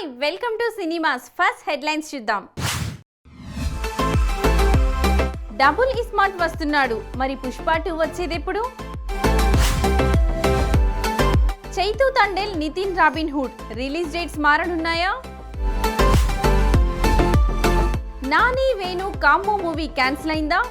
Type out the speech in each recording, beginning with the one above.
Hi welcome to cinemas first headlines చూద్దాం. Double ismart వస్తున్నాడు, మరి పుష్ప 2 వచ్చేదెప్పుడు? Chaitu Thandel, Nithin Robinhood release dates మారనున్నాయా? Nani Venu combo movie cancel అయిందా?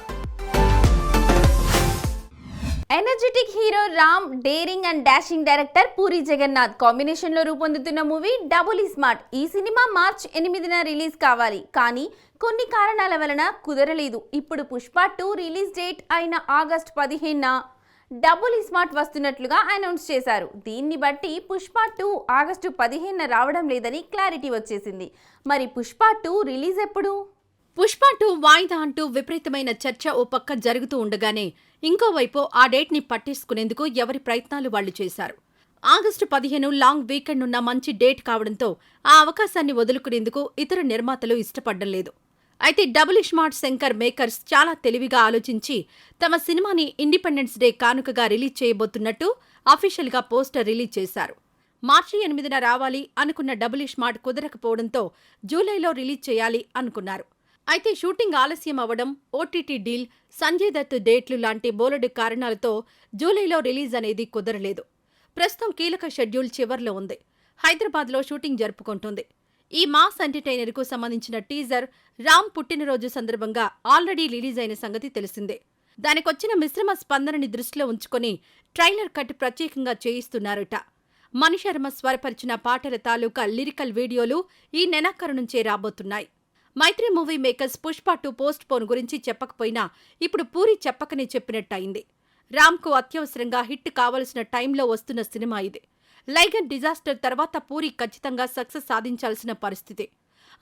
Energetic hero Ram, daring and dashing director Puri Jagannadh combination లో రూపొందుతున్న మూవీ డబుల్ ఇస్మార్ట్. ఈ సినిమా మార్చ్ 8న రిలీజ్ కావాలి, కానీ కొన్ని కారణాల వలన కుదరలేదు. ఇప్పుడు పుష్ప 2 రిలీజ్ డేట్ అయిన ఆగస్ట్ 15న డబుల్ ఇస్మార్ట్ వస్తున్నట్లుగా అనౌన్స్ చేశారు. దీన్ని బట్టి పుష్ప 2 ఆగస్టు 15న రావడం లేదని క్లారిటీ వచ్చేసింది. మరి పుష్ప 2 రిలీజ్ ఎప్పుడు? పుష్ప 2 వాయిదా అంటూ విపరీతమైన చర్చ ఓ పక్క జరుగుతూ ఉండగానే ఇంకోవైపు ఆ డేట్ని పట్టేసుకునేందుకు ఎవరి ప్రయత్నాలు వాళ్లు చేశారు. ఆగస్టు 15 లాంగ్ వీకెండ్ ఉన్న మంచి డేట్ కావడంతో ఆ అవకాశాన్ని వదులుకునేందుకు ఇతర నిర్మాతలు ఇష్టపడడం లేదు. అయితే డబుల్ ఇస్మార్ట్ శంకర్ మేకర్స్ చాలా తెలివిగా ఆలోచించి తమ సినిమాని ఇండిపెండెన్స్ డే కానుకగా రిలీజ్ చేయబోతున్నట్టు అఫీషియల్గా పోస్టర్ రిలీజ్ చేశారు. మార్చి 8న రావాలి అనుకున్న డబుల్ ఇస్మార్ట్ కుదరకపోవడంతో జూలైలో రిలీజ్ చేయాలి అనుకున్నారు. అయితే షూటింగ్ ఆలస్యం అవ్వడం, ఓటీటీ డీల్, సంజయ్ దత్ డేట్లు లాంటి బోలెడు కారణాలతో జూలైలో రిలీజ్ అనేది కుదరలేదు. ప్రస్తుతం కీలక షెడ్యూల్ చివర్లో ఉంది. హైదరాబాద్లో షూటింగ్ జరుపుకుంటుంది. ఈ మాస్ ఎంటర్టైనర్కు సంబంధించిన టీజర్ రామ్ పుట్టినరోజు సందర్భంగా ఆల్రెడీ రిలీజ్ అయిన సంగతి తెలిసిందే. దానికొచ్చిన మిశ్రమ స్పందనని దృష్టిలో ఉంచుకొని ట్రైలర్ కట్ ప్రత్యేకంగా చేయిస్తున్నారట. మణిశర్మ స్వరపరిచిన పాటల తాలూకా లిరికల్ వీడియోలు ఈ నెలాఖరు నుంచే రాబోతున్నాయి. Mythri movie makers Pushpa 2 postpone గురించి చెప్పకపోయినా ఇప్పుడు పూరి చెప్పకనే చెప్పినట్టయింది. రామ్కు అత్యవసరంగా హిట్ కావలసిన టైంలో వస్తున్న సినిమా ఇది. లైగర్ డిజాస్టర్ తర్వాత పూరి ఖచ్చితంగా సక్సెస్ సాధించాల్సిన పరిస్థితి.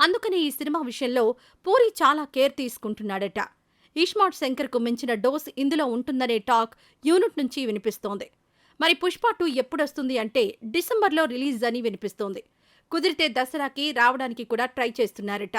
అందుకని ఈ సినిమా విషయంలో పూరి చాలా కేర్ తీసుకుంటున్నాడట. ఇస్మార్ట్ శంకర్కు మించిన డోస్ ఇందులో ఉంటుందనే టాక్ యూనిట్ నుంచి వినిపిస్తోంది. మరి పుష్ప 2 ఎప్పుడొస్తుంది అంటే డిసెంబర్లో రిలీజ్ అని వినిపిస్తోంది. కుదిరితే దసరాకి రావడానికి కూడా ట్రై చేస్తున్నారట.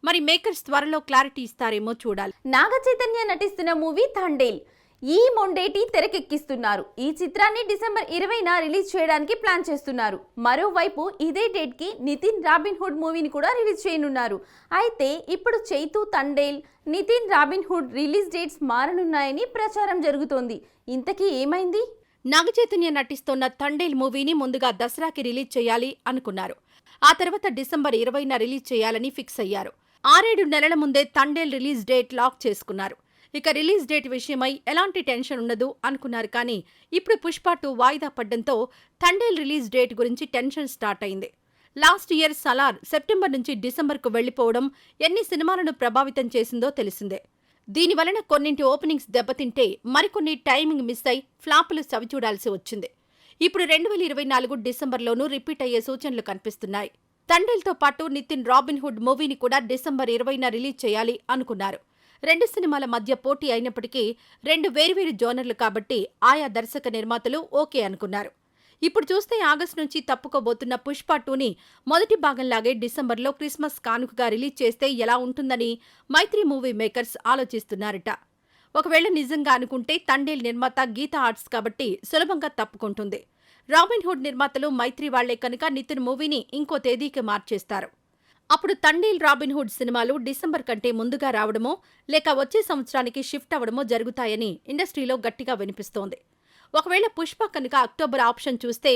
మరి మేకర్స్ త్వరలో క్లారిటీ ఇస్తారేమో చూడాలి. నాగ చైతన్య నటిస్తున్న మూవీ తండేల్ ఈ మొండేటి తెరకెక్కిస్తున్నారు. ఈ చిత్రాన్ని డిసెంబర్ 20న రిలీజ్ చేయడానికి ప్లాన్ చేస్తున్నారు. మరోవైపు ఇదే డేట్ కి నితిన్ రాబిన్హుడ్ మూవీని కూడా రిలీజ్ చేయనున్నారు. అయితే ఇప్పుడు Chaitu Thandel, Nithin Robinhood release dates మారనున్నాయని ప్రచారం జరుగుతోంది. ఇంతకీ ఏమైంది? నాగ చైతన్య నటిస్తున్న తండేల్ మూవీని ముందుగా దసరాకి రిలీజ్ చేయాలి అనుకున్నారు. ఆ తర్వాత డిసెంబర్ 20న రిలీజ్ చేయాలని ఫిక్స్ అయ్యారు. 6-7 నెలల ముందే తండేల్ రిలీజ్ డేట్ లాక్ చేసుకున్నారు. ఇక రిలీజ్ డేట్ విషయమై ఎలాంటి టెన్షన్ ఉండదు అనుకున్నారు. కానీ ఇప్పుడు పుష్ప 2 వాయిదా పడ్డంతో తండేల్ రిలీజ్ డేట్ గురించి టెన్షన్ స్టార్ట్ అయింది. లాస్ట్ ఇయర్ సలార్ సెప్టెంబర్ నుంచి డిసెంబర్కు వెళ్లిపోవడం ఎన్ని సినిమాలను ప్రభావితం చేసిందో తెలిసిందే. దీనివలన కొన్నింటి ఓపెనింగ్స్ దెబ్బతింటే మరికొన్ని టైమింగ్ మిస్ అయి ఫ్లాపులు చవిచూడాల్సి వచ్చింది. ఇప్పుడు 2024 డిసెంబర్లోనూ రిపీట్ అయ్యే సూచనలు కనిపిస్తున్నాయి. తండేల్తో పాటు నితిన్ రాబిన్హుడ్ మూవీని కూడా డిసెంబర్ 20న రిలీజ్ చేయాలి అనుకున్నారు. 2 సినిమాల మధ్య పోటీ అయినప్పటికీ 2 వేర్వేరు జోనర్లు కాబట్టి ఆయా దర్శక నిర్మాతలు ఓకే అనుకున్నారు. ఇప్పుడు చూస్తే ఆగస్టు నుంచి తప్పుకోబోతున్న పుష్ప 2ని మొదటి భాగంలాగే డిసెంబర్లో క్రిస్మస్ కానుకగా రిలీజ్ చేస్తే ఎలా ఉంటుందని మైత్రి మూవీ మేకర్స్ ఆలోచిస్తున్నారట. ఒకవేళ నిజంగా అనుకుంటే తండేల్ నిర్మాత గీతా ఆర్ట్స్ కాబట్టి సులభంగా తప్పుకుంటుంది. రాబిన్హుడ్ నిర్మాతలు మైత్రి వాళ్లే కనుక నితిన్ మూవీని ఇంకో తేదీకి మార్చేస్తారు. అప్పుడు తండేల్, రాబిన్హుడ్ సినిమాలు డిసెంబర్ కంటే ముందుగా రావడమో లేక వచ్చే సంవత్సరానికి షిఫ్ట్ అవడమో జరుగుతాయని ఇండస్ట్రీలో గట్టిగా వినిపిస్తోంది. ఒకవేళ పుష్ప కనుక అక్టోబర్ ఆప్షన్ చూస్తే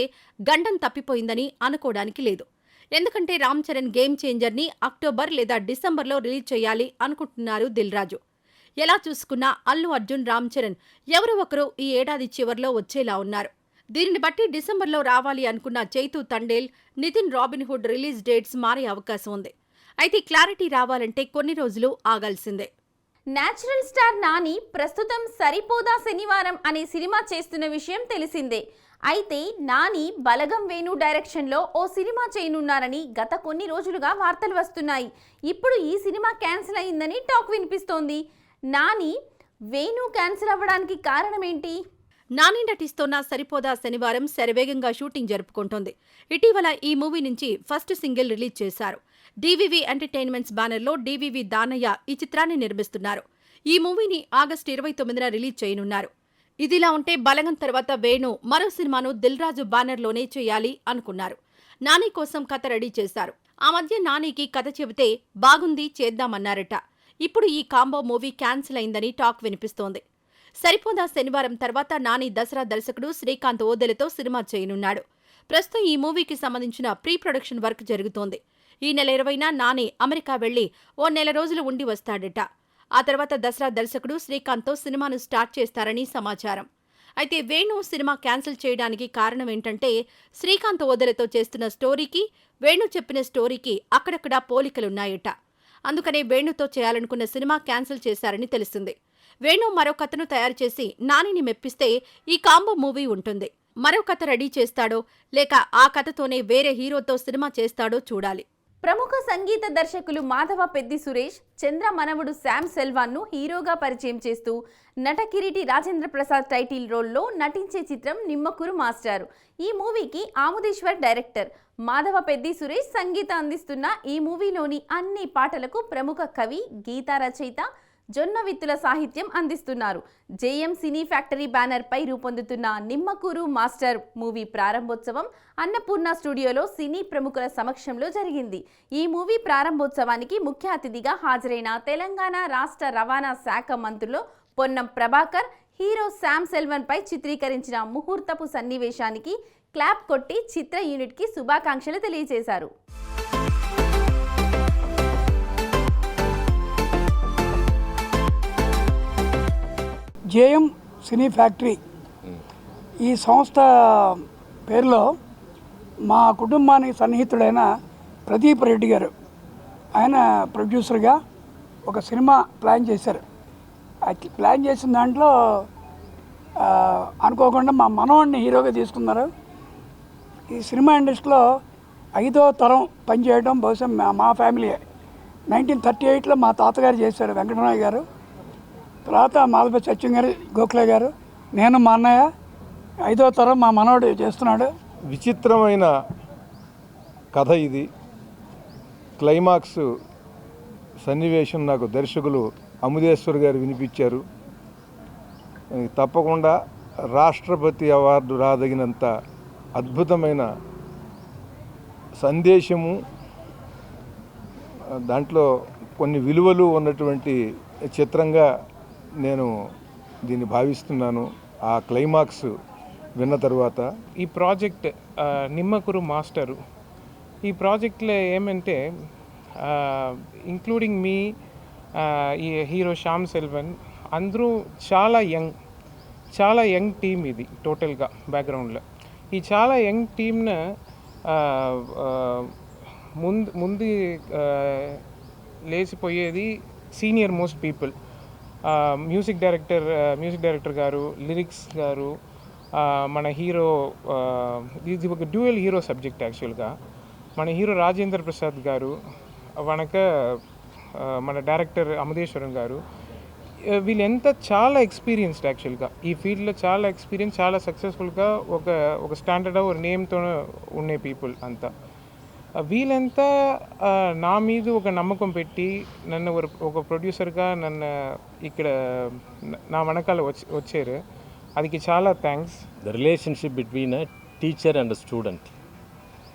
గండం తప్పిపోయిందని అనుకోవడానికి లేదు. ఎందుకంటే రామ్ చరణ్ గేమ్ చేంజర్ని అక్టోబర్ లేదా డిసెంబర్లో రిలీజ్ చేయాలి అనుకుంటున్నారు దిల్ రాజు. ఎలా చూసుకున్నా అల్లు అర్జున్, రామ్ చరణ్ ఎవరో ఒకరు ఈ ఏడాది చివర్లో వచ్చేలా ఉన్నారు. దీనిని బట్టి డిసెంబర్లో రావాలి అనుకున్న Chaitu Thandel, Nithin Robinhood release dates మారే అవకాశం ఉంది. అయితే క్లారిటీ రావాలంటే కొన్ని రోజులు ఆగాల్సిందే. నేచురల్ స్టార్ నాని ప్రస్తుతం సరిపోదా శనివారం అనే సినిమా చేస్తున్న విషయం తెలిసిందే. అయితే నాని బలగం వేణు డైరెక్షన్లో ఓ సినిమా చేయనున్నారని గత కొన్ని రోజులుగా వార్తలు వస్తున్నాయి. ఇప్పుడు ఈ సినిమా క్యాన్సిల్ అయిందని టాక్ వినిపిస్తోంది. నాని, వేణు క్యాన్సిల్ అవ్వడానికి కారణం ఏంటి? నాని నటిస్తోన్న సరిపోదా శనివారం శరవేగంగా షూటింగ్ జరుపుకుంటోంది. ఇటీవల ఈ మూవీ నుంచి ఫస్ట్ సింగిల్ రిలీజ్ చేశారు. డివివి ఎంటర్టైన్మెంట్స్ బ్యానర్లో డివివి దానయ్య ఈ చిత్రాన్ని నిర్మిస్తున్నారు. ఈ మూవీని ఆగస్టు 29న రిలీజ్ చేయనున్నారు. ఇదిలా ఉంటే బలగం తర్వాత వేణు మరో సినిమాను దిల్ రాజు బ్యానర్లోనే చేయాలి అనుకున్నారు. నాని కోసం కథ రెడీ చేశారు. ఆ మధ్య నానికి కథ చెబితే బాగుంది చేద్దామన్నారట. ఇప్పుడు ఈ కాంబో మూవీ క్యాన్సిల్ అయిందని టాక్ వినిపిస్తోంది. సరిపోదా శనివారం తర్వాత నాని దసరా దర్శకుడు శ్రీకాంత్ ఓదెలతో సినిమా చేయనున్నాడు. ప్రస్తుతం ఈ మూవీకి సంబంధించిన ప్రీ ప్రొడక్షన్ వర్క్ జరుగుతోంది. ఈ నెల 20న నాని అమెరికా వెళ్లి ఓ నెల రోజులు ఉండి వస్తాడట. ఆ తర్వాత దసరా దర్శకుడు శ్రీకాంత్తో సినిమాను స్టార్ట్ చేస్తారని సమాచారం. అయితే వేణు సినిమా క్యాన్సిల్ చేయడానికి కారణం ఏంటంటే శ్రీకాంత్ ఓదెలతో చేస్తున్న స్టోరీకి వేణు చెప్పిన స్టోరీకి అక్కడక్కడా పోలికలున్నాయట. అందుకనే వేణుతో చేయాలనుకున్న సినిమా క్యాన్సిల్ చేశారని తెలిసింది. వేణు మరో కథను తయారు చేసి నానిని మెప్పిస్తే ఈ కాంబో మూవీ ఉంటుంది. మరో కథ రెడీ చేస్తాడో లేక ఆ కథతోనే వేరే హీరోతో సినిమా చేస్తాడో చూడాలి. ప్రముఖ సంగీత దర్శకులు మాధవ పెద్ది సురేష్ చంద్ర మనవడు శామ్ సెల్వాన్ను హీరోగా పరిచయం చేస్తూ నటకిరీటి రాజేంద్ర ప్రసాద్ టైటిల్ రోల్లో నటించే చిత్రం నిమ్మకూరు మాస్టర్. ఈ మూవీకి ఆముదేశ్వర్ డైరెక్టర్. మాధవ పెద్ది సురేష్ సంగీతం అందిస్తున్న ఈ మూవీలోని అన్ని పాటలకు ప్రముఖ కవి, గీతా రచయిత జొన్న విత్తుల సాహిత్యం అందిస్తున్నారు. జేఎం సినీ ఫ్యాక్టరీ బ్యానర్ పై రూపొందుతున్న నిమ్మకూరు మాస్టర్ మూవీ ప్రారంభోత్సవం అన్నపూర్ణ స్టూడియోలో సినీ ప్రముఖుల సమక్షంలో జరిగింది. ఈ మూవీ ప్రారంభోత్సవానికి ముఖ్య అతిథిగా హాజరైన తెలంగాణ రాష్ట్ర రవాణా శాఖ మంత్రులు పొన్నం ప్రభాకర్ హీరో శామ్ సెల్వన్ పై చిత్రీకరించిన ముహూర్తపు సన్నివేశానికి క్లాప్ కొట్టి చిత్ర యూనిట్కి శుభాకాంక్షలు తెలియజేశారు. జేఎం సినీ ఫ్యాక్టరీ ఈ సంస్థ పేరులో మా కుటుంబానికి సన్నిహితుడైన ప్రదీప్ రెడ్డి గారు ఆయన ప్రొడ్యూసర్గా ఒక సినిమా ప్లాన్ చేశారు. ప్లాన్ చేసిన దాంట్లో అనుకోకుండా మా మనవాడిని హీరోగా తీసుకున్నారు. ఈ సినిమా ఇండస్ట్రీలో 5వ తరం పనిచేయడం బహుశా మా ఫ్యామిలీ 1938లో మా తాతగారు చేశారు, వెంకటరామయ్య గారు. తర్వాత మాధవ సత్యం గారు, గోఖలే గారు, నేను మా అన్నయ్య 5వ తరం మా మనవడు చేస్తున్నాడు. విచిత్రమైన కథ ఇది. క్లైమాక్స్ సన్నివేశం నాకు దర్శకులు అముదేశ్వర్ గారు వినిపించారు. తప్పకుండా రాష్ట్రపతి అవార్డు రాదగినంత అద్భుతమైన సందేశము, దాంట్లో కొన్ని విలువలు ఉన్నటువంటి చిత్రంగా నేను దీన్ని భావిస్తున్నాను. ఆ క్లైమాక్స్ విన్న తర్వాత ఈ ప్రాజెక్ట్ నిమ్మకూరు మాస్టరు, ఈ ప్రాజెక్ట్లో ఏమంటే ఇంక్లూడింగ్ మీ, ఈ హీరో శ్యామ్ సెల్వన్ అందరూ చాలా యంగ్ టీమ్ ఇది టోటల్గా బ్యాక్గ్రౌండ్లో. ఈ చాలా యంగ్ టీమ్ను ముందు లేచిపోయేది senior most people. Music director గారు, లిరిక్స్ గారు, మన హీరో, ఇది ఒక డ్యూయల్ హీరో సబ్జెక్ట్ యాక్చువల్గా. మన హీరో రాజేంద్ర ప్రసాద్ గారు, మన డైరెక్టర్ అముదేశ్వరం గారు, వీళ్ళంతా చాలా ఎక్స్పీరియన్స్డ్ యాక్చువల్గా ఈ ఫీల్డ్లో, చాలా ఎక్స్పీరియన్స్, చాలా సక్సెస్ఫుల్గా ఒక స్టాండర్డ్ ఒక నేమ్తో ఉండే పీపుల్ అంతా. వీళ్ళంతా నా మీద ఒక నమ్మకం పెట్టి నన్ను ఒక ప్రొడ్యూసర్గా నన్ను ఇక్కడ నా వెనకాల వచ్చారు. అదికి చాలా thanks. The relationship between a teacher and a student.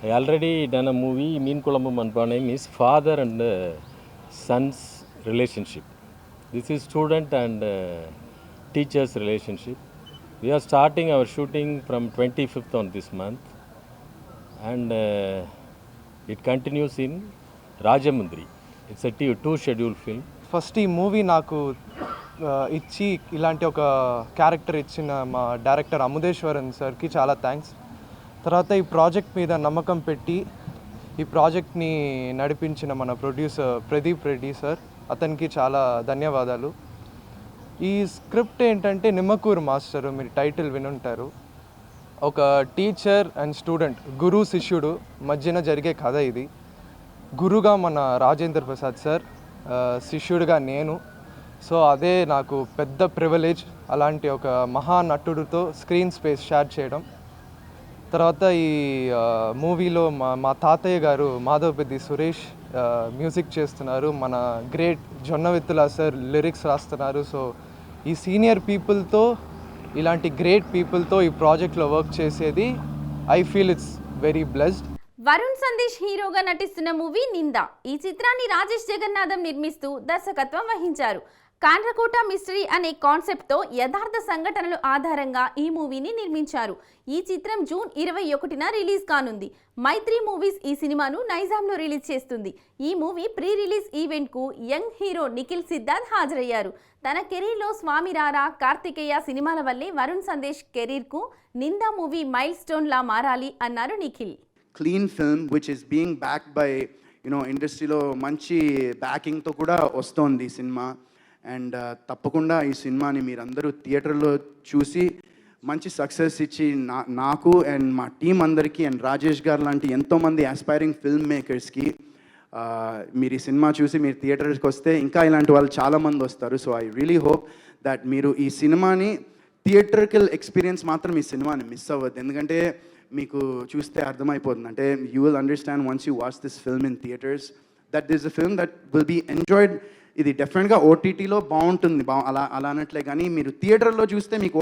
I already done a movie, Meen Kulambu Manpanam, is father and son's relationship. This is student and teacher's relationship. We are starting our shooting from 25th on this month, and it continues in Rajamundri. It's a two schedule film. First ఈ movie నాకు ఇచ్చి ఇలాంటి ఒక character ఇచ్చిన మా director అముదేశ్వరన్ సార్కి చాలా thanks. తర్వాత ఈ ప్రాజెక్ట్ మీద నమ్మకం పెట్టి ఈ ప్రాజెక్ట్ని నడిపించిన మన ప్రొడ్యూసర్ ప్రదీప్ రెడ్డి సార్, అతనికి చాలా ధన్యవాదాలు. ఈ స్క్రిప్ట్ ఏంటంటే నిమ్మకూరు మాస్టరు, మీరు టైటిల్ వినుంటారు. ఒక టీచర్ అండ్ స్టూడెంట్, గురు శిష్యుడు మధ్యన జరిగే కథ ఇది. గురుగా మన రాజేంద్ర ప్రసాద్ సార్, శిష్యుడిగా నేను. సో అదే నాకు పెద్ద ప్రివిలేజ్, అలాంటి ఒక మహానటుడితో స్క్రీన్ స్పేస్ షేర్ చేయడం. తర్వాత ఈ మూవీలో మా తాతయ్య గారు మాధవ పెద్ది సురేష్ మ్యూజిక్ చేస్తున్నారు, మన గ్రేట్ జొన్న విత్తుల సార్ లిరిక్స్ రాస్తున్నారు. సో ఈ సీనియర్ పీపుల్తో, ఇలాంటి గ్రేట్ పీపుల్తో ఈ ప్రాజెక్ట్లో వర్క్ చేసేది, I feel it's very blessed. Varun Sandesh హీరోగా నటిస్తున్న మూవీ నింద. ఈ చిత్రాన్ని రాజేష్ జగన్నాథం నిర్మిస్తూ దర్శకత్వం వహించారు. కాండ్రకోట మిస్టరీ అనే కాన్సెప్ట్తో యథార్థ సంఘటనలు ఆధారంగా ఈ మూవీని నిర్మించారు. ఈ చిత్రం జూన్ 21న రిలీజ్ కానుంది. మైత్రి మూవీస్ ఈ సినిమాను నైజాంలో రిలీజ్ చేస్తుంది. ఈ మూవీ ప్రీ రిలీజ్ ఈవెంట్కు యంగ్ హీరో నిఖిల్ సిద్ధార్థ్ హాజరయ్యారు. తన కెరీర్లో స్వామి రారా, కార్తికేయ సినిమాల వల్లే వరుణ్ సందేశ్ కెరీర్కు నిందా మూవీ మైల్ స్టోన్ లా మారాలి అన్నారు Nikhil. Clean film which is being backed by ఇండస్ట్రీలో మంచి బ్యాకింగ్తో కూడా వస్తోంది ఈ సినిమా. అండ్ తప్పకుండా ఈ సినిమాని మీరందరూ థియేటర్లో చూసి మంచి సక్సెస్ ఇచ్చి నాకు అండ్ మా టీం అందరికీ అండ్ రాజేష్ గారు లాంటి ఎంతోమంది ఆస్పైరింగ్ ఫిల్మ్ మేకర్స్కి మీరు ఈ సినిమా చూసి మీరు థియేటర్కి వస్తే ఇంకా ఇలాంటి వాళ్ళు చాలామంది వస్తారు. So I really hope that మీరు ఈ సినిమాని థియేటర్కల్ ఎక్స్పీరియన్స్ మాత్రం ఈ సినిమాని మిస్ అవ్వద్దు. ఎందుకంటే మీకు చూస్తే అర్థమైపోతుంది, అంటే you will understand once you watch this film in theatres that this a film that will be enjoyed. ఇది డెఫినెట్గా ఓటీటీలో బాగుంటుంది, అలా అనట్లే, కానీ మీరు థియేటర్లో చూస్తే మీకు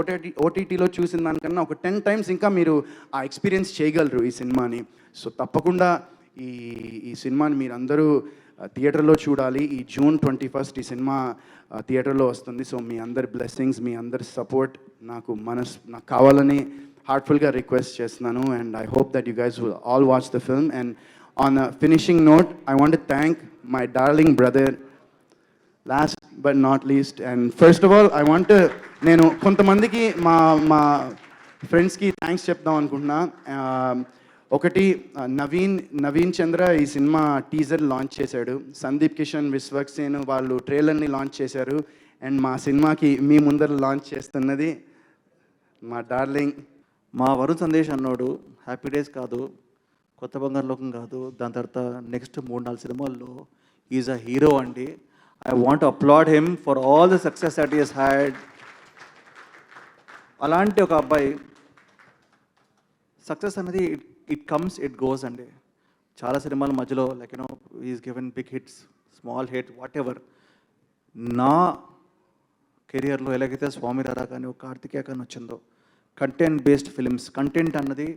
ఓటీటీలో చూసిన దానికన్నా ఒక 10 times ఇంకా మీరు ఆ ఎక్స్పీరియన్స్ చేయగలరు ఈ సినిమాని. సో తప్పకుండా ఈ సినిమాని మీరు అందరూ థియేటర్లో చూడాలి. ఈ జూన్ 21 ఈ సినిమా థియేటర్లో వస్తుంది. సో మీ అందరి బ్లెస్సింగ్స్, మీ అందరి సపోర్ట్ నాకు కావాలని హార్ట్ఫుల్గా రిక్వెస్ట్ చేస్తున్నాను. And I hope that you guys will all watch the film. And on a finishing note, I want to thank my darling brother last but not least. And first of all I want నేను కొంతమందికి మా ఫ్రెండ్స్కి thanks చెప్దాం అనుకుంటున్నా. ఒకటి నవీన్ చంద్ర ఈ cinema teaser launch చేశాడు. సందీప్ కిషన్, విశ్వక్సేన్ వాళ్ళు ట్రైలర్ని లాంచ్ చేశారు. అండ్ మా సినిమాకి మీ ముందర లాంచ్ చేస్తున్నది మా డార్లింగ్ మా వరుణ్ సందేశ్ అన్నోడు. హ్యాపీ డేస్ కాదు, కొత్త బంగారు లోకం కాదు, దాని తర్వాత నెక్స్ట్ 3-4 సినిమాల్లో ఈజ్ అ హీరో అండి. I want applaud him for all the success that is had. అలాంటి ఒక అబ్బాయి సక్సెస్ అనేది ఇట్ కమ్స్ ఇట్ గోస్ అండి. చాలా సినిమాల మధ్యలో like is given big hits, small hit, whatever. నా కెరియర్లో ఎలాగైతే స్వామి రారా కానీ ఒక కార్తికేయ కానీ వచ్చిందో, కంటెంట్ బేస్డ్ ఫిలిమ్స్, కంటెంట్ అన్నది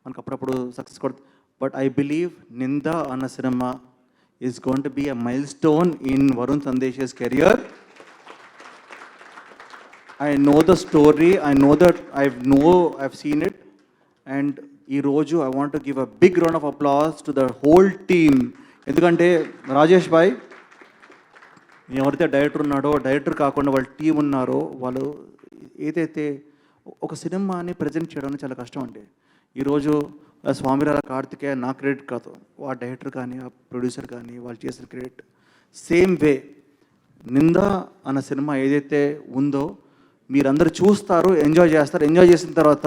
మనకు అప్పుడప్పుడు సక్సెస్ కొడుతుంది. బట్ ఐ బిలీవ్ నిందా అన్న సినిమా is going to be a మైల్ స్టోన్ in Varun Sandesh career. I know the story, I know that I've seen it. And ఈరోజు I want to give a big round of applause to the whole team. ఎందుకంటే రాజేష్ భాయ్ ఎవరైతే director ఉన్నాడో, director కాకుండా వాళ్ళ team ఉన్నారో, వాళ్ళు ఏదైతే ఒక సినిమాని ప్రజెంట్ చేయడం చాలా కష్టం అండి. ఈరోజు స్వామిరాల కార్తికేయ నా క్రెడిట్ కాదు, ఆ డైరెక్టర్ కానీ ఆ ప్రొడ్యూసర్ కానీ వాళ్ళు చేసిన క్రెడిట్. సేమ్ వే నిందా అన్న సినిమా ఏదైతే ఉందో మీరందరూ చూస్తారు, ఎంజాయ్ చేస్తారు. ఎంజాయ్ చేసిన తర్వాత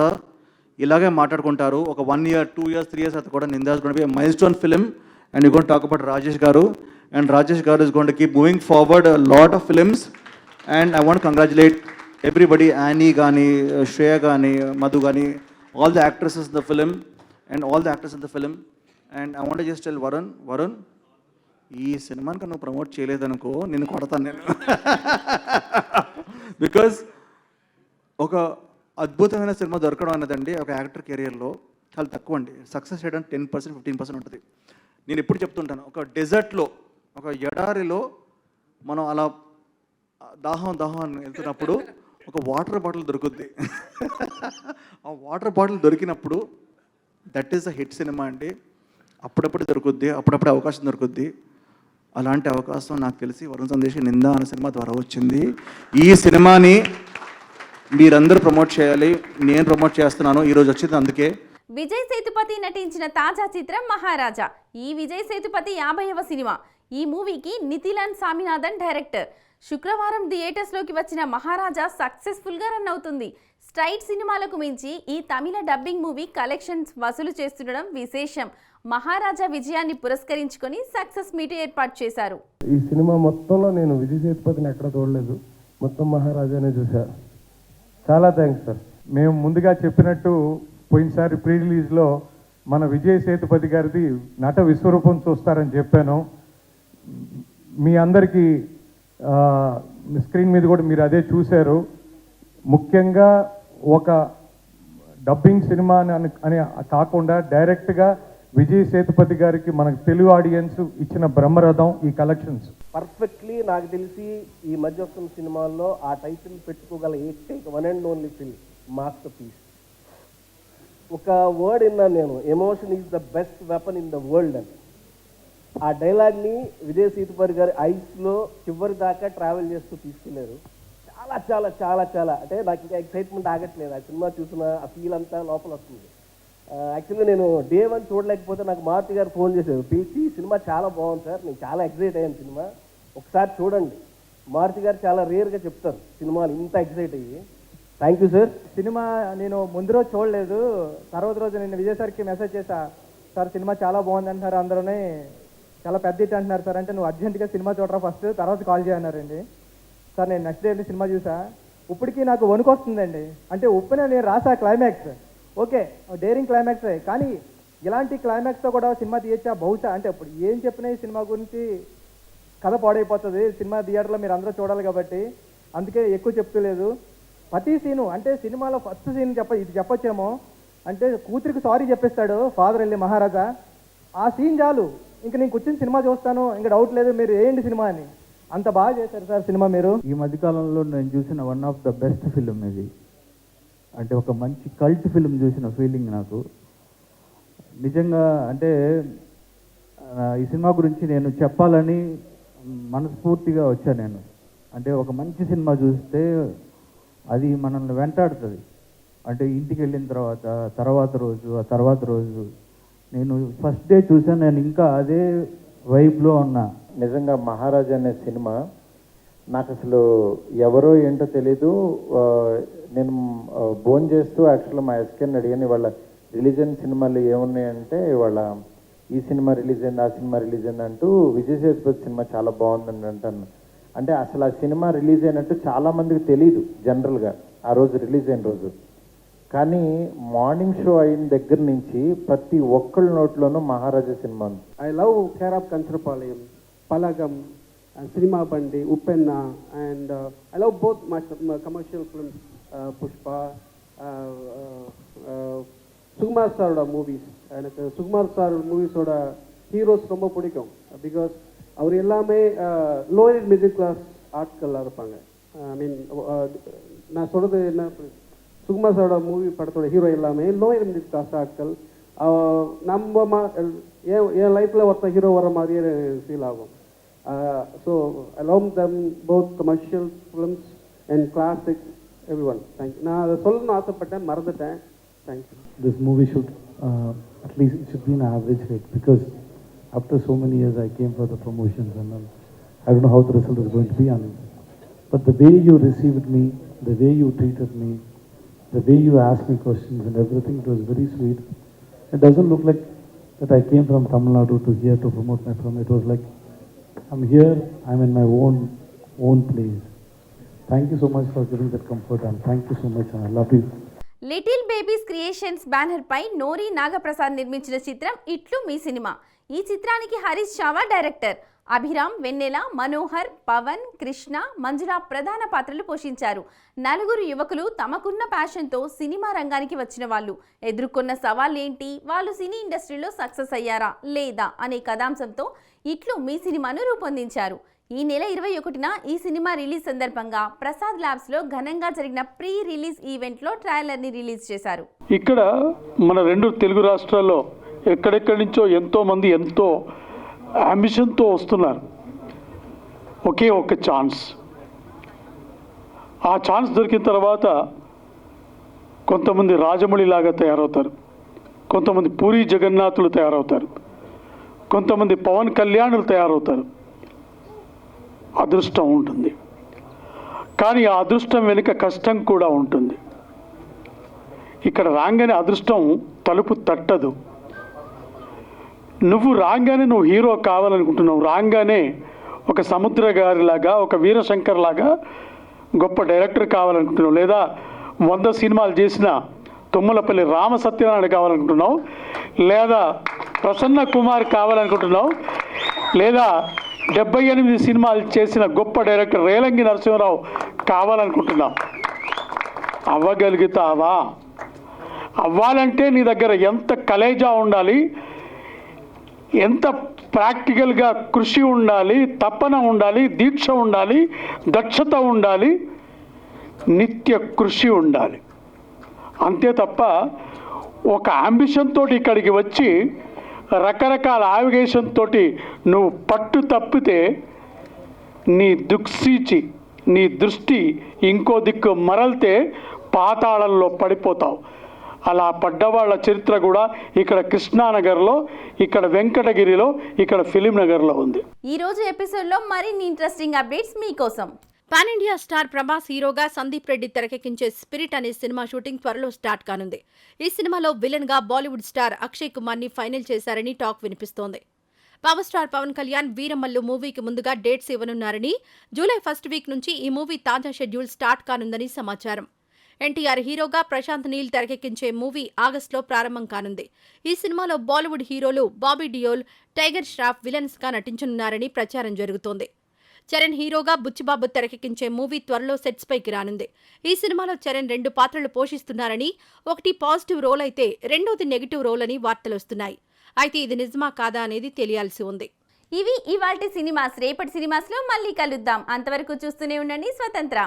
ఇలాగే మాట్లాడుకుంటారు. ఒక 1 year, 2 years, 3 years అది కూడా Ninda is going to be a మైల్ స్టోన్ film. And you going to talk about Rajesh గారు. And Rajesh Garu is going to keep moving forward a lot of films. And I want to congratulate everybody, Annie Gani, Shreya Gani, Madhu Gani, all the actresses in the film and all the actors in the film. And I want to just tell Varun, ee cinema nu promote cheyaledanuko ninnu kodtanu nenu. Because oka adbhutamaina cinema dorkadam annadandi oka actor career lo చాలా తక్కువ అండి. Success rate 10%, 15% ఉంటుంది. నేను ఎప్పుడు చెప్తుంటాను, ఒక డెజర్ట్లో, ఒక ఎడారిలో మనం అలా దాహం అని వెళ్తున్నప్పుడు ఒక వాటర్ బాటిల్ దొరుకుద్ది. ఆ వాటర్ బాటిల్ దొరికినప్పుడు దట్ ఈస్ అ హిట్ సినిమా అండి. అప్పుడప్పుడు దొరుకుద్ది, అప్పుడప్పుడు అవకాశం దొరుకుద్ది. అలాంటి అవకాశం నాకు తెలిసి వరుణ్ సందేశ్ నిందా అనే సినిమా ద్వారా వచ్చింది. ఈ సినిమాని మీరందరూ ప్రమోట్ చేయాలి, నేను ప్రమోట్ చేస్తున్నాను. ఈరోజు వచ్చింది అందుకే. విజయ్ సేతుపతి నటించిన తాజా చిత్రం మహారాజా. ఈ విజయ్ సేతుపతి 50వ సినిమా. ఈ మూవీకి నితిలన్ సామినాథన్ డైరెక్టర్. శుక్రవారం థియేటర్స్లోకి వచ్చిన మహారాజా సక్సెస్ఫుల్గా రన్ అవుతుంది. స్ట్రైట్ సినిమాలకు మించి ఈ తమిళ డబ్బింగ్ మూవీ కలెక్షన్స్ వసూలు చేస్తుండడం విశేషం. మహారాజా విజయాన్ని పురస్కరించుకొని సక్సెస్ మీట్ ఏర్పాటు చేశారు. ఈ సినిమా మొత్తంలో నేను విజయ్ సేతుపతిని ఎక్కడ చూడలేదు, మొత్తం మహారాజానే చూశాను. చాలా థ్యాంక్స్ సార్. మేము ముందుగా చెప్పినట్టు పోయినసారి ప్రీ రిలీజ్లో మన విజయ్ సేతుపతి గారిది నట విశ్వరూపం చూస్తారని చెప్పాను. మీ అందరికీ స్క్రీన్ మీద కూడా మీరు అదే చూశారు. ముఖ్యంగా ఒక డబ్బింగ్ సినిమా అని కాకుండా డైరెక్ట్గా విజయ్ సేతుపతి గారికి మనకు తెలుగు ఆడియన్స్ ఇచ్చిన బ్రహ్మరథం ఈ కలెక్షన్స్. పర్ఫెక్ట్లీ నాకు తెలిసి ఈ మధ్య వస్తున్న సినిమాల్లో ఆ టైటిల్ పెట్టుకోగల ఏకైక one and only film masterpiece. ఒక వర్డ్ విన్నాను నేను, emotion is the best weapon in the world అని. ఆ డైలాగ్ని విజయ్ సేతుపతి గారి ఐస్లో చివరి దాకా ట్రావెల్ చేస్తూ తీసుకెళ్లారు. చాలా చాలా చాలా చాలా అంటే నాకు ఇంకా ఎక్సైట్మెంట్ ఆగట్లేదు. ఆ సినిమా చూసిన ఆ ఫీల్ అంతా లోపల వస్తుంది. యాక్చువల్లీ నేను డే 1 చూడలేకపోతే నాకు మారుతి గారు ఫోన్ చేశారు, పిలిచి సినిమా చాలా బాగుంది సార్, నేను చాలా ఎక్సైట్ అయ్యాను, సినిమా ఒకసారి చూడండి. మారుతి గారు చాలా రేర్గా చెప్తారు సినిమాలు ఇంత ఎక్సైట్ అయ్యి. Thank you sir. సినిమా నేను ముందు రోజు చూడలేదు, తర్వాత రోజు నేను విజయ్ సార్కి మెసేజ్ చేశా, సార్ సినిమా చాలా బాగుంది అంటున్నారు, అందరూనే చాలా పెద్ద హిట్ అంటున్నారు సార్ అంటే, నువ్వు అర్జెంటుగా సినిమా చూడరా ఫస్ట్, తర్వాత కాల్ చేయన్నారండి. సార్ నేను నెక్స్ట్ డే సినిమా చూసా, ఇప్పటికీ నాకు వణుకు వస్తుందండి. అంటే ఉప్పిన నేను రాసా క్లైమాక్స్, ఓకే డేరింగ్ క్లైమాక్సే, కానీ ఇలాంటి క్లైమాక్స్తో కూడా సినిమా తీయచ్చా బహుశా అంటే ఇప్పుడు ఏం చెప్పినా ఈ సినిమా గురించి కథ పాడైపోతుంది. సినిమా థియేటర్లో మీరు అందరూ చూడాలి కాబట్టి అందుకే ఎక్కువ చెప్తలేదు. ప్రతి సీను అంటే సినిమాలో ఫస్ట్ సీన్ ఇది చెప్పొచ్చేమో అంటే కూతురికి సారీ చెప్పేస్తాడు ఫాదర్ వెళ్ళి మహారాజా, ఆ సీన్ చాలు ఇంక నేను కూర్చొని సినిమా చూస్తాను, ఇంకా డౌట్ లేదు మీరు వేయండి సినిమా అని. అంత బాగా చేశారు సార్ సినిమా మీరు. ఈ మధ్యకాలంలో నేను చూసిన one of the best film ఇది. అంటే ఒక మంచి కల్ట్ ఫిలిం చూసిన ఫీలింగ్ నాకు నిజంగా. అంటే ఈ సినిమా గురించి నేను చెప్పాలని మనస్ఫూర్తిగా వచ్చాను నేను. అంటే ఒక మంచి సినిమా చూస్తే అది మనల్ని వెంటాడుతుంది. అంటే ఇంటికి వెళ్ళిన తర్వాత రోజు నేను ఫస్ట్ డే చూసాను, నేను ఇంకా అదే వైబ్లో ఉన్నా. నిజంగా మహారాజా అనే సినిమా నాకు అసలు ఎవరో ఏంటో తెలీదు. నేను ఫోన్ చేస్తూ యాక్చువల్గా మా ఎస్కేని అడిగాను, వాళ్ళ రిలీజన్ సినిమాలు ఏమున్నాయంటే వాళ్ళ ఈ సినిమా రిలీజ్ అయింది, ఆ సినిమా రిలీజ్ అయింది అంటూ విజయ్ సేతుపతి సినిమా చాలా బాగుందని అంటాను. అంటే అసలు ఆ సినిమా రిలీజ్ అయినట్టు చాలామందికి తెలీదు జనరల్గా ఆ రోజు రిలీజ్ అయిన రోజు. కానీ మార్నింగ్ షో అయిన దగ్గర నుంచి ప్రతి ఒక్కళ్ళ నోట్లోనూ మహారాజా సినిమా ఉంది. I love care of Kancharapalem, Balagam, Cinema Bandi, Uppena, and I love both my commercial films, Pushpa, Sukumar சாரோட மூவிஸ். எனக்கு சுகுமார் சார் மூவிஸோட ஹீரோஸ் ரொம்ப பிடிக்கும். பிகாஸ் அவர் எல்லாமே லோயர் மிடில் கிளாஸ் ஆட்களாக இருப்பாங்க. ஐ மீன் நான் சொல்கிறது என்ன, சுகுமார் சாரோட மூவி படத்தோட ஹீரோ எல்லாமே லோயர் மிடில் கிளாஸ் ஆட்கள். நம்ம என் லைஃப்பில் ஒருத்தர் ஹீரோ வர மாதிரியே ஃபீல் ஆகும். So I love them both commercial films and classics every one. Thank you. நான் அதை சொல்லணும்னு ஆசைப்பட்டேன், மறந்துட்டேன். Thank you. This movie should at least it should be an average rate, because after so many years I came for the promotions and all. I don't know how the result is going to be, but the way you received me, the way you treated me, the way you asked me questions and everything, it was very sweet. It doesn't look like that I came from Tamil Nadu to here to promote my film. It was like I'm here, I'm in my own place. Thank you so much for giving that comfort, and thank you so much, and I love you. Little babies creations banner పై నోరి నాగప్రసాద్ నిర్మించిన చిత్రం ఇట్లు మీ సినిమా. ఈ చిత్రానికి Harish Chava director. Abhiram, Vennela, Manohar, Pavan, Krishna, Manjula ప్రధాన పాత్రలు పోషించారు. నలుగురు యువకులు తమకున్న ప్యాషన్తో సినిమా రంగానికి వచ్చిన వాళ్ళు. ఎదుర్కొన్న సవాళ్ళేంటి, వాళ్ళు సినీ ఇండస్ట్రీలో సక్సెస్ అయ్యారా లేదా అనే కథాంశంతో ఇట్లు మీ సినిమాను రూపొందించారు. ఈ నెల 21న ఈ సినిమా రిలీజ్ సందర్భంగా ప్రసాద్ ల్యాబ్స్లో ఘనంగా జరిగిన ప్రీ రిలీజ్ ఈవెంట్లో ట్రైలర్ని రిలీజ్ చేశారు. ఇక్కడ మన 2 తెలుగు రాష్ట్రాల్లో ఎక్కడెక్కడి నుంచో ఎంతోమంది ఎంతో అంబిషన్తో వస్తున్నారు. ఒకే ఒక ఛాన్స్. ఆ ఛాన్స్ దొరికిన తర్వాత కొంతమంది రాజమౌళిలాగా తయారవుతారు, కొంతమంది పూరి జగన్నాథులు తయారవుతారు, కొంతమంది పవన్ కళ్యాణులు తయారవుతారు. అదృష్టం ఉంటుంది, కానీ ఆ అదృష్టం వెనుక కష్టం కూడా ఉంటుంది. ఇక్కడ రాగానే అదృష్టం తలుపు తట్టదు. నువ్వు రాగానే నువ్వు హీరో కావాలనుకుంటున్నావు, రాగానే ఒక సముద్ర గారిలాగా, ఒక వీరశంకర్ లాగా గొప్ప డైరెక్టర్ కావాలనుకుంటున్నావు, లేదా 100 సినిమాలు చేసిన తుమ్మలపల్లి రామ సత్యనారాయణ కావాలనుకుంటున్నావు, లేదా ప్రసన్న కుమార్ కావాలనుకుంటున్నావు, లేదా 78 సినిమాలు చేసిన గొప్ప డైరెక్టర్ రేలంగి నరసింహరావు కావాలనుకుంటున్నావు. అవ్వగలుగుతావా? అవ్వాలంటే నీ దగ్గర ఎంత కలేజా ఉండాలి, ఎంత ప్రాక్టికల్గా కృషి ఉండాలి, తపన ఉండాలి, దీక్ష ఉండాలి, దక్షత ఉండాలి, నిత్య కృషి ఉండాలి. అంతే తప్ప ఒక అంబిషన్ తోటి ఇక్కడికి వచ్చి రకరకాల ఆవిగేషన్ తోటి నువ్వు పట్టు తప్పితే నీ దుక్సీచి నీ దృష్టి ఇంకో దిక్కు మరల్తే పాతాళంలో పడిపోతావు. అలా పడ్డవాళ్ళ చరిత్ర కూడా ఇక్కడ కృష్ణానగర్లో, ఇక్కడ వెంకటగిరిలో, ఇక్కడ ఫిలిం నగర్లో ఉంది. ఈ రోజు ఎపిసోడ్లో మరిన్ని ఇంట్రెస్టింగ్ అప్డేట్స్ మీకోసం. పాన్ ఇండియా స్టార్ ప్రభాస్ హీరోగా సందీప్ రెడ్డి తెరకెక్కించే స్పిరిట్ అనే సినిమా షూటింగ్ త్వరలో స్టార్ట్ కానుంది. ఈ సినిమాలో విలన్ గా బాలీవుడ్ స్టార్ అక్షయ్ కుమార్ ని ఫైనల్ చేశారని టాక్ వినిపిస్తోంది. పవర్ స్టార్ పవన్ కళ్యాణ్ వీరమల్లు మూవీకి ముందుగా డేట్స్ ఇవ్వనున్నారని, జూలై ఫస్ట్ వీక్ నుంచి ఈ మూవీ తాజా షెడ్యూల్ స్టార్ట్ కానుందని సమాచారం. ఎన్టీఆర్ హీరోగా ప్రశాంత్ నీల్ తెరకెక్కించే మూవీ ఆగస్టులో ప్రారంభం కానుంది. ఈ సినిమాలో బాలీవుడ్ హీరోలు బాబీ డియోల్, టైగర్ ష్రాఫ్ విలన్స్ గా నటించనున్నారని ప్రచారం జరుగుతోంది. చరణ్ హీరోగా బుచ్చిబాబు తెరకెక్కించే మూవీ త్వరలో సెట్స్ పైకి రానుంది. ఈ సినిమాలో చరణ్ 2 పాత్రలు పోషిస్తున్నారని, ఒకటి పాజిటివ్ రోల్ అయితే రెండోది నెగిటివ్ రోల్ అని వార్తలొస్తున్నాయి. అయితే ఇది నిజమా కాదా అనేది తెలియాల్సి ఉంది. ఇవి ఇవాల్టి సినిమాస్. రేపటి సినిమాస్లో మళ్ళీ కలుద్దాం. అంతవరకు చూస్తూనే ఉండండి స్వతంత్ర.